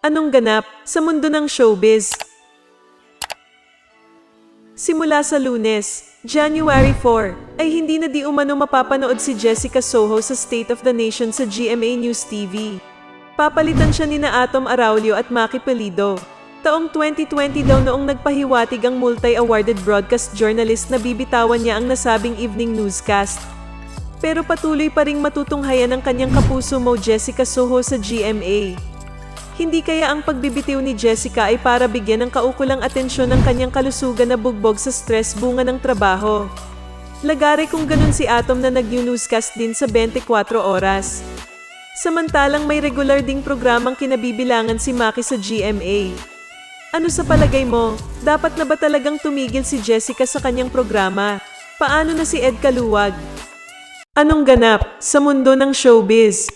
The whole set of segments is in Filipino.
Anong ganap sa mundo ng showbiz? Simula sa Lunes, January 4, ay hindi na di umano mapapanood si Jessica Soho sa State of the Nation sa GMA News TV. Papalitan siya nina Atom Araulio at Maki Pulido. Taong 2020 daw noong nagpahiwatig ang multi-awarded broadcast journalist na bibitawan niya ang nasabing evening newscast. Pero patuloy pa ring matutunghayan ang kanyang kapuso mo Jessica Soho sa GMA. Hindi kaya ang pagbibitiw ni Jessica ay para bigyan ng kaukulang atensyon ng kanyang kalusugan na bugbog sa stress bunga ng trabaho. Lagare kung ganun si Atom na nag-newscast din sa 24 oras. Samantalang may regular ding programang kinabibilangan si Maki sa GMA. Ano sa palagay mo, dapat na ba talagang tumigil si Jessica sa kanyang programa? Paano na si Ed Caluwag? Anong ganap sa mundo ng showbiz?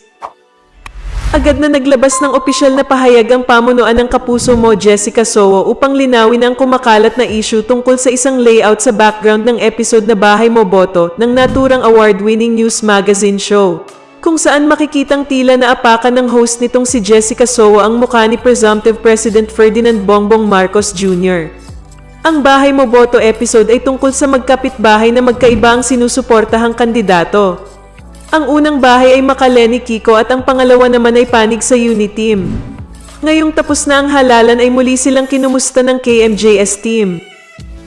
Agad na naglabas ng opisyal na pahayag ang pamunuan ng kapuso mo Jessica Soho upang linawin ang kumakalat na issue tungkol sa isang layout sa background ng episode na Bahay Mo Boto ng naturang award-winning news magazine show, kung saan makikitang tila na apakan ng host nitong si Jessica Soho ang mukha ni presumptive President Ferdinand Bongbong Marcos Jr. Ang Bahay Mo Boto episode ay tungkol sa magkapitbahay na magkaiba ang sinusuportahang kandidato. Ang unang bahay ay Makaleni Kiko at ang pangalawa naman ay panig sa Uniteam. Ngayong tapos na ang halalan ay muli silang kinumusta ng KMJS team.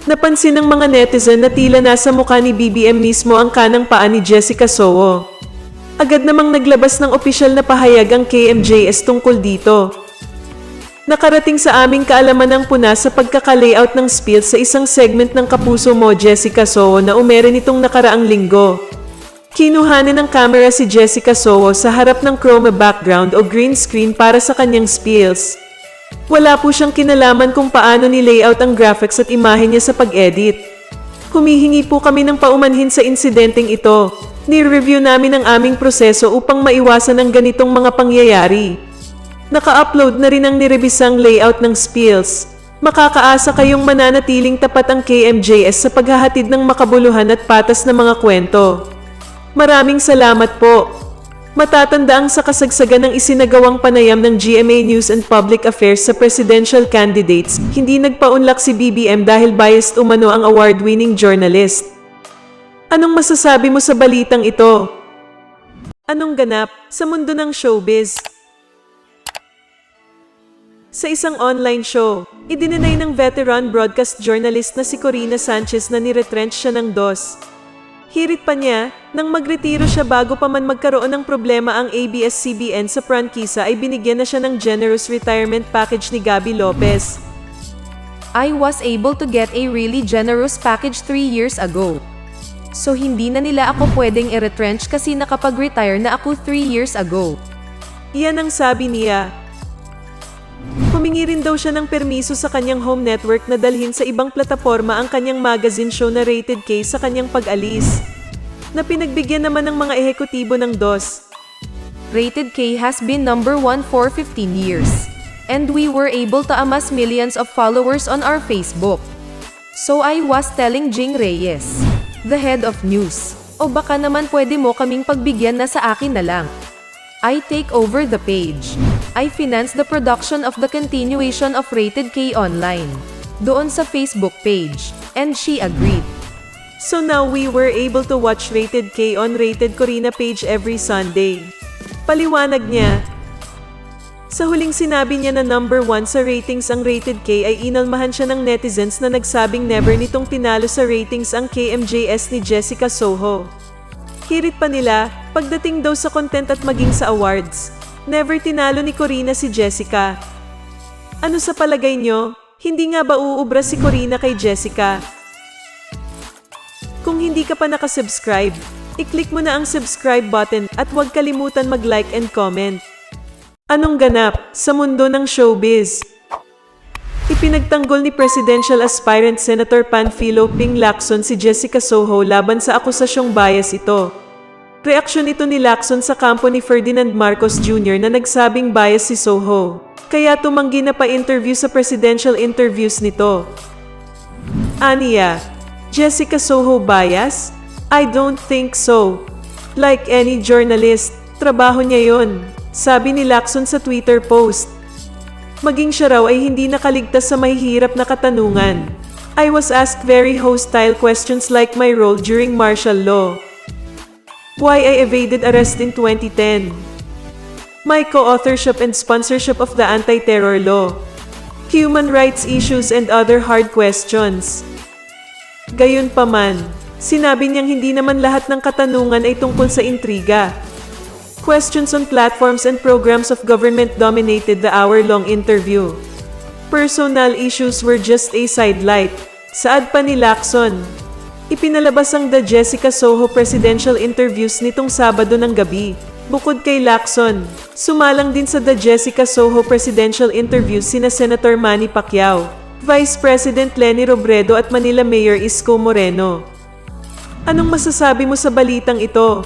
Napansin ng mga netizen na tila nasa mukha ni BBM mismo ang kanang paa ni Jessica Soho. Agad namang naglabas ng opisyal na pahayag ang KMJS tungkol dito. Nakarating sa aming kaalaman ang puna sa pagkaka-layout ng spiel sa isang segment ng Kapuso Mo Jessica Soho na umere nitong nakaraang linggo. Kinuhanin ng camera si Jessica Soho sa harap ng chroma background o green screen para sa kanyang spiels. Wala po siyang kinalaman kung paano ni-layout ang graphics at imahe niya sa pag-edit. Humihingi po kami ng paumanhin sa insidenteng ito. Ni-review namin ang aming proseso upang maiwasan ang ganitong mga pangyayari. Naka-upload na rin ang nirebisang layout ng spiels. Makakaasa kayong mananatiling tapat ang KMJS sa paghahatid ng makabuluhan at patas na mga kwento. Maraming salamat po. Matatandaang sa kasagsagan ng isinagawang panayam ng GMA News and Public Affairs sa presidential candidates, hindi nagpaunlak si BBM dahil biased umano ang award-winning journalist. Anong masasabi mo sa balitang ito? Anong ganap sa mundo ng showbiz? Sa isang online show, idinenay ng veteran broadcast journalist na si Corina Sanchez na niretrench siya ng DOS. Hirit pa niya, nang magretiro siya bago pa man magkaroon ng problema ang ABS-CBN sa prangkisa ay binigyan na siya ng generous retirement package ni Gabby Lopez. I was able to get a really generous package 3 years ago. So hindi na nila ako pwedeng i-retrench kasi nakapag-retire na ako 3 years ago. Iyan ang sabi niya. Humingi rin daw siya ng permiso sa kanyang home network na dalhin sa ibang plataforma ang kanyang magazine show na Rated K sa kanyang pag-alis, na pinagbigyan naman ng mga ehekutibo ng DOS. Rated K has been #1 for 15 years. And we were able to amass millions of followers on our Facebook. So I was telling Jing Reyes, the head of news, o baka naman pwede mo kaming pagbigyan na sa akin na lang. I take over the page. I finance the production of the continuation of Rated K online, doon sa Facebook page, and she agreed. So now we were able to watch Rated K on Rated Corina page every Sunday. Paliwanag niya. Sa huling sinabi niya na #1 sa ratings ang Rated K ay inalmahan siya ng netizens na nagsabing never nitong tinalo sa ratings ang KMJS ni Jessica Soho. Hirit pa nila, pagdating daw sa content at maging sa awards, never tinalo ni Corina si Jessica. Ano sa palagay nyo? Hindi nga ba uubra si Corina kay Jessica? Kung hindi ka pa nakasubscribe, i-click mo na ang subscribe button at huwag kalimutan mag-like and comment. Anong ganap sa mundo ng showbiz? Ipinagtanggol ni presidential aspirant Senator Panfilo Ping Lacson si Jessica Soho laban sa akusasyong bias ito. Reaksyon ito ni Lacson sa kampo ni Ferdinand Marcos Jr. na nagsabing bias si Soho, kaya tumanggi na pa-interview sa presidential interviews nito. Aniya, Jessica Soho bias? I don't think so. Like any journalist, trabaho niya yon, sabi ni Lacson sa Twitter post. Maging siya raw ay hindi nakaligtas sa mahihirap na katanungan. I was asked very hostile questions like my role during martial law. Why I evaded arrest in 2010. My co-authorship and sponsorship of the anti-terror law. Human rights issues and other hard questions. Gayunpaman, sinabi niyang hindi naman lahat ng katanungan ay tungkol sa intriga. Questions on platforms and programs of government dominated the hour-long interview. Personal issues were just a sidelight. Saad pa ni Lacson. Ipinalabas ang The Jessica Soho presidential interviews nitong Sabado ng gabi. Bukod kay Lacson, sumalang din sa The Jessica Soho presidential interviews sina Senator Manny Pacquiao, Vice President Leni Robredo at Manila Mayor Isko Moreno. Anong masasabi mo sa balitang ito?